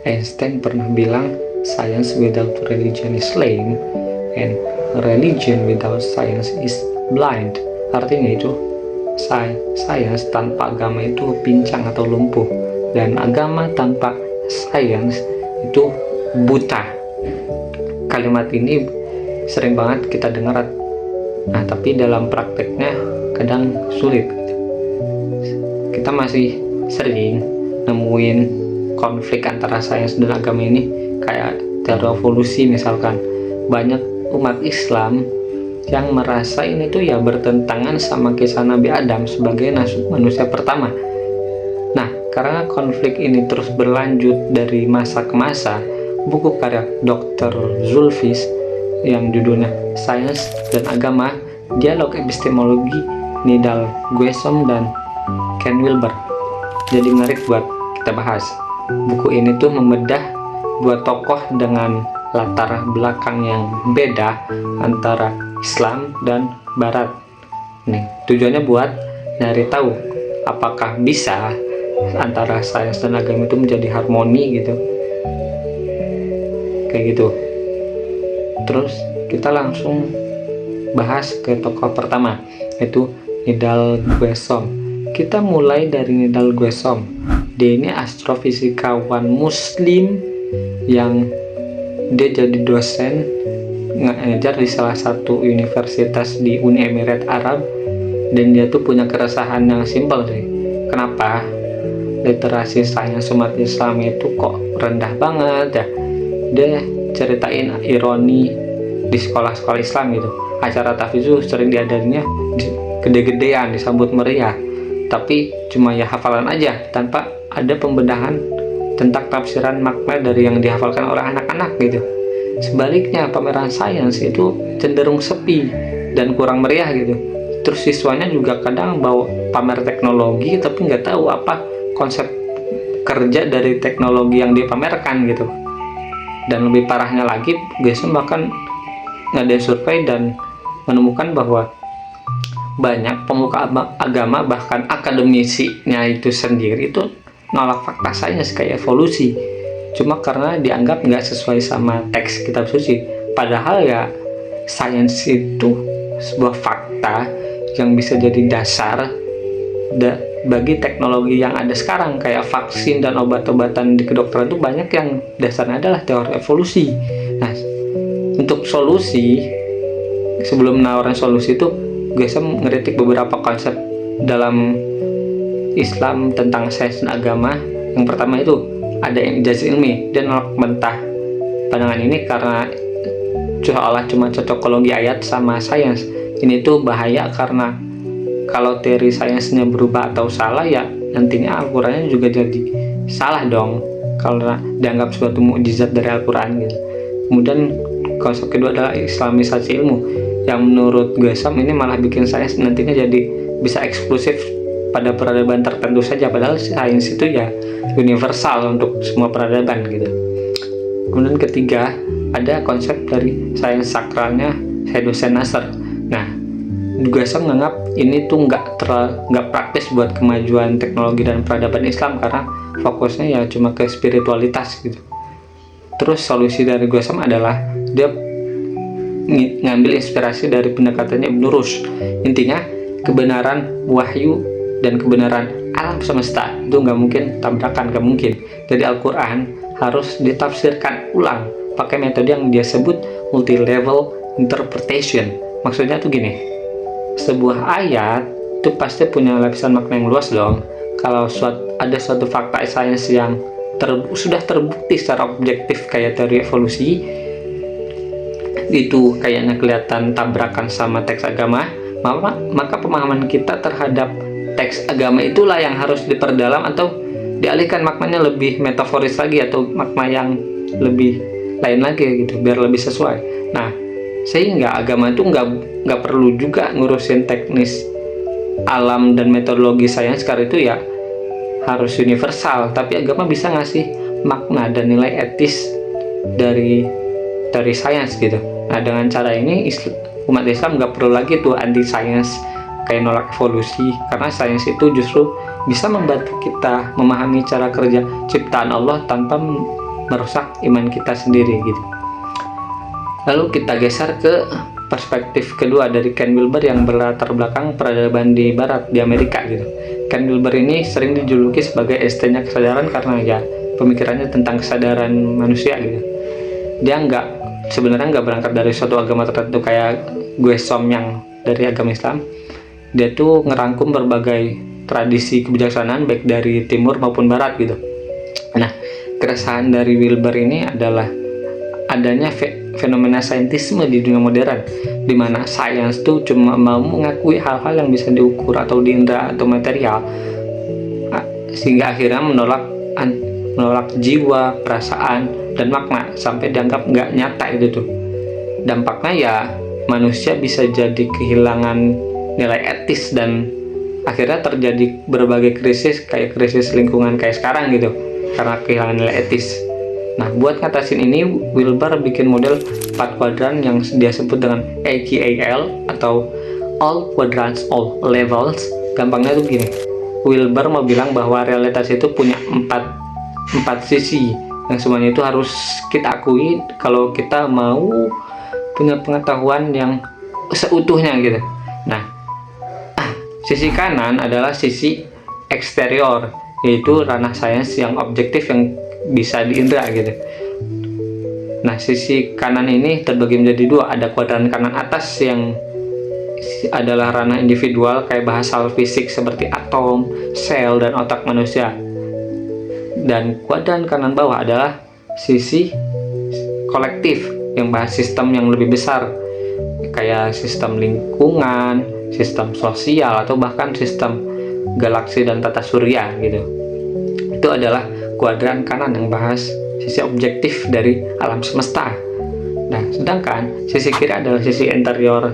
Einstein pernah bilang, science without religion is lame, and religion without science is blind. Artinya itu, sains tanpa agama itu pincang atau lumpuh, dan agama tanpa sains itu buta. Kalimat ini sering banget kita dengar, nah tapi dalam prakteknya kadang sulit. Kita masih sering nemuin konflik antara sains dan agama ini, kayak teori evolusi misalkan. Banyak umat Islam yang merasa ini tuh ya bertentangan sama kisah Nabi Adam sebagai manusia pertama. Nah, karena konflik ini terus berlanjut dari masa ke masa, buku karya Dr. Zulfis yang judulnya Sains dan Agama, Dialog Epistemologi, Nidal Guesom dan Ken Wilber, jadi menarik buat kita bahas. Buku ini tuh membedah dua tokoh dengan latar belakang yang beda antara Islam dan Barat. Nih, tujuannya buat nyari tahu apakah bisa antara sains dan agama itu menjadi harmoni gitu. Kayak gitu. Terus kita langsung bahas ke tokoh pertama, yaitu Nidal Guesom. Kita mulai dari Nidal Guesom. Dia ini astrofisikawan muslim yang dia jadi dosen ngajar di salah satu universitas di Uni Emirat Arab, dan dia tuh punya keresahan yang simpel sih. Kenapa literasi sains umat Islam itu kok rendah banget ya? Dia ceritain ironi di sekolah-sekolah Islam gitu. Acara tahfiz sering diadanya gede-gedean, disambut meriah, tapi cuma ya hafalan aja tanpa ada pembedahan tentang tafsiran makna dari yang dihafalkan oleh anak-anak gitu. Sebaliknya, pameran sains itu cenderung sepi dan kurang meriah gitu. Terus siswanya juga kadang bawa pamer teknologi tapi nggak tahu apa konsep kerja dari teknologi yang dipamerkan gitu. Dan lebih parahnya lagi, Guesom bahkan ngadain survei dan menemukan bahwa banyak pemuka agama, bahkan akademisinya itu sendiri itu nolak fakta sains kayak evolusi, cuma karena dianggap nggak sesuai sama teks kitab suci. Padahal ya sains itu sebuah fakta yang bisa jadi dasar bagi teknologi yang ada sekarang, kayak vaksin dan obat-obatan di kedokteran itu banyak yang dasarnya adalah teori evolusi. Nah, untuk solusi, sebelum menawarkan solusi itu, Guesom ngeritik beberapa konsep dalam Islam tentang sains dan agama. Yang pertama itu ada yang ijazah ilmi, dan nolak mentah pandangan ini karena seolah cuma cocokologi ayat sama sains. Ini tuh bahaya karena kalau teori sainsnya berubah atau salah ya nantinya Al-Qurannya juga jadi salah dong, karena dianggap suatu mukjizat dari Al-Quran gitu. Kemudian konsep kedua adalah islamisasi ilmu, yang menurut Guesom ini malah bikin sains nantinya jadi bisa eksklusif pada peradaban tertentu saja, padahal sains itu ya universal untuk semua peradaban gitu. Kemudian ketiga, ada konsep dari sains sakralnya Syed Hussein Nasr. Nah, Guesom menganggap ini tuh nggak praktis buat kemajuan teknologi dan peradaban Islam karena fokusnya ya cuma ke spiritualitas gitu. Terus solusi dari Guesom adalah dia ngambil inspirasi dari pendekatannya Ibn Rushd. Intinya kebenaran wahyu dan kebenaran alam semesta itu nggak mungkin tabrakan, nggak mungkin. Jadi Al-Quran harus ditafsirkan ulang pakai metode yang dia sebut multi-level interpretation. Maksudnya tuh gini, sebuah ayat itu pasti punya lapisan makna yang luas dong. Kalau ada suatu fakta sains yang sudah terbukti secara objektif kayak teori evolusi, itu kayaknya kelihatan tabrakan sama teks agama, maka pemahaman kita terhadap teks agama itulah yang harus diperdalam atau dialihkan maknanya lebih metaforis lagi atau makna yang lebih lain lagi gitu biar lebih sesuai. Nah, sehingga agama itu nggak perlu juga ngurusin teknis alam dan metodologi sains, karena itu ya harus universal, tapi agama bisa ngasih makna dan nilai etis dari sains gitu. Nah, dengan cara ini umat Islam nggak perlu lagi tuh anti sains kayak nolak evolusi, karena sains itu justru bisa membantu kita memahami cara kerja ciptaan Allah tanpa merusak iman kita sendiri gitu. Lalu kita geser ke perspektif kedua dari Ken Wilber yang berlatar belakang peradaban di Barat, di Amerika gitu. Ken Wilber ini sering dijuluki sebagai Einstein-nya kesadaran karena ya pemikirannya tentang kesadaran manusia gitu. Dia sebenarnya nggak berangkat dari suatu agama tertentu kayak Guesom yang dari agama Islam. Dia tuh ngerangkum berbagai tradisi kebijaksanaan baik dari timur maupun barat gitu. Nah, keresahan dari Wilber ini adalah adanya fenomena saintisme di dunia modern, di mana sains tuh cuma mau mengakui hal-hal yang bisa diukur atau diindra atau material, sehingga akhirnya menolak jiwa, perasaan, dan makna sampai dianggap nggak nyata itu tuh. Dampaknya ya manusia bisa jadi kehilangan nilai etis dan akhirnya terjadi berbagai krisis kayak krisis lingkungan kayak sekarang gitu karena kehilangan nilai etis. Nah, buat ngatasin ini, Wilber bikin model 4 kuadran yang dia sebut dengan AQAL atau All Quadrants, All Levels. Gampangnya tuh gini, Wilber mau bilang bahwa realitas itu punya empat sisi yang semuanya itu harus kita akui kalau kita mau punya pengetahuan yang seutuhnya gitu. Nah, sisi kanan adalah sisi eksterior, yaitu ranah sains yang objektif yang bisa diindra gitu. Nah, sisi kanan ini terbagi menjadi dua. Ada kuadran kanan atas yang adalah ranah individual kayak bahas hal fisik seperti atom, sel, dan otak manusia. Dan kuadran kanan bawah adalah sisi kolektif yang bahas sistem yang lebih besar kayak sistem lingkungan, sistem sosial, atau bahkan sistem galaksi dan tata surya gitu. Itu adalah kuadran kanan yang bahas sisi objektif dari alam semesta. Nah, sedangkan sisi kiri adalah sisi interior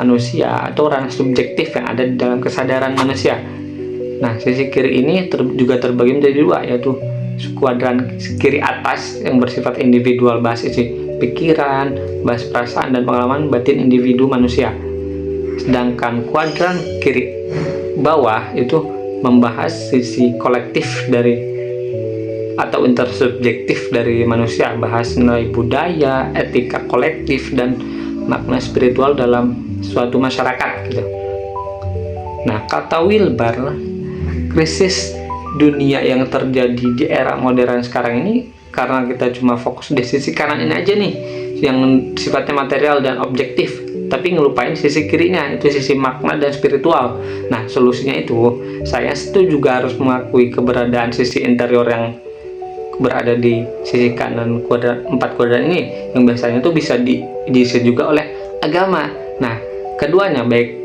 manusia atau ranah subjektif yang ada di dalam kesadaran manusia. Nah, sisi kiri ini juga terbagi menjadi dua, yaitu kuadran kiri atas yang bersifat individual, bahas isi pikiran, bahas perasaan dan pengalaman batin individu manusia. Sedangkan kuadran kiri bawah itu membahas sisi kolektif dari atau intersubjektif dari manusia, bahas nilai budaya, etika kolektif, dan makna spiritual dalam suatu masyarakat gitu. Nah, kata Wilber, krisis dunia yang terjadi di era modern sekarang ini karena kita cuma fokus di sisi kanan ini aja nih yang sifatnya material dan objektif, tapi ngelupain sisi kirinya, itu sisi makna dan spiritual. Nah, solusinya itu saya juga harus mengakui keberadaan sisi interior yang berada di sisi kanan empat kuadran ini yang biasanya tuh bisa diisi juga oleh agama. Nah, keduanya baik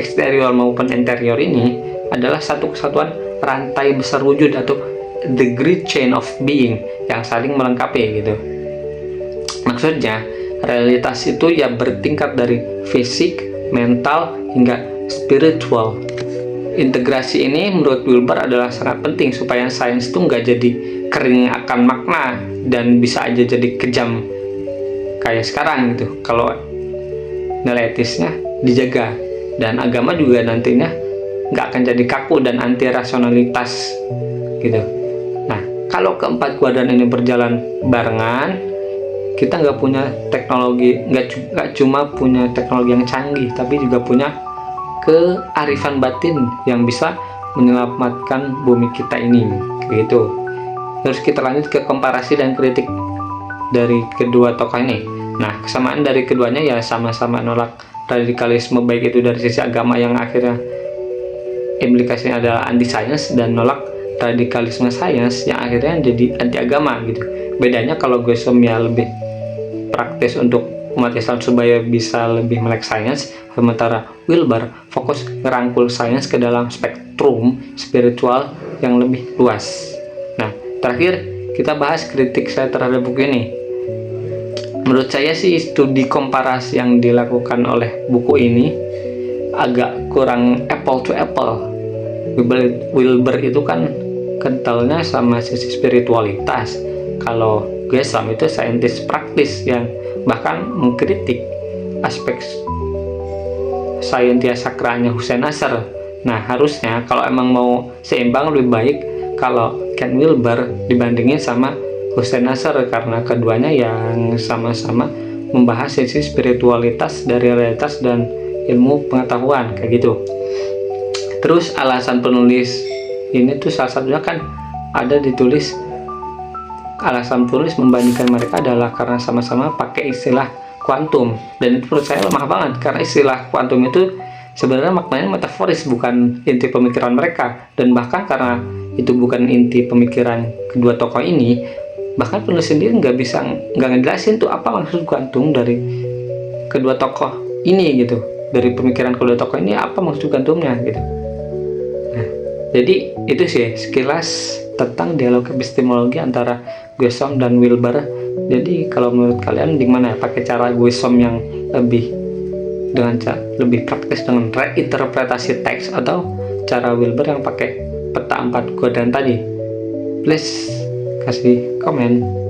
eksterior maupun interior ini adalah satu kesatuan rantai besar wujud atau the great chain of being yang saling melengkapi gitu. Maksudnya realitas itu ya bertingkat dari fisik, mental, hingga spiritual. Integrasi ini menurut Wilber adalah sangat penting supaya sains itu nggak jadi kering akan makna dan bisa aja jadi kejam kayak sekarang gitu kalau nilai etisnya dijaga, dan agama juga nantinya nggak akan jadi kaku dan anti rasionalitas gitu. Nah, kalau keempat kuadran ini berjalan barengan, kita nggak punya teknologi, nggak cuma punya teknologi yang canggih, tapi juga punya kearifan batin yang bisa menyelamatkan bumi kita ini gitu. Terus kita lanjut ke komparasi dan kritik dari kedua tokoh ini. Nah, kesamaan dari keduanya ya sama-sama nolak radikalisme, baik itu dari sisi agama yang akhirnya implikasinya adalah anti sains, dan nolak radikalisme sains yang akhirnya jadi anti agama gitu. Bedanya kalau Guesom ya lebih praktis untuk umat Islam supaya bisa lebih melek sains, sementara Wilber fokus ngerangkul sains ke dalam spektrum spiritual yang lebih luas. Nah, terakhir kita bahas kritik saya terhadap buku ini. Menurut saya sih studi komparasi yang dilakukan oleh buku ini agak kurang apple to apple. Wilber itu kan kentalnya sama sisi spiritualitas, kalau Guesom itu saintis praktis yang bahkan mengkritik aspek saintia sakralnya Hussein Nasr. Nah, harusnya kalau emang mau seimbang lebih baik kalau Ken Wilber dibandingin sama Hussein Nasr, karena keduanya yang sama-sama membahas sisi spiritualitas dari realitas dan ilmu pengetahuan kayak gitu. Terus alasan penulis ini tuh salah satunya kan ada ditulis, alasan penulis membandingkan mereka adalah karena sama-sama pakai istilah kuantum, dan itu menurut saya lemah banget karena istilah kuantum itu sebenarnya maknanya metaforis, bukan inti pemikiran mereka. Dan bahkan karena itu bukan inti pemikiran kedua tokoh ini, bahkan penulis sendiri nggak ngejelasin tuh apa maksud kuantum dari kedua tokoh ini gitu, dari pemikiran kedua tokoh ini apa maksud kuantumnya gitu. Nah, jadi itu sih sekilas tentang dialog epistemologi antara Guesom dan Wilber. Jadi kalau menurut kalian gimana ya, pakai cara Guesom yang lebih lebih praktis dengan reinterpretasi teks, atau cara Wilber yang pakai peta 4 kuadran tadi? Please kasih komen.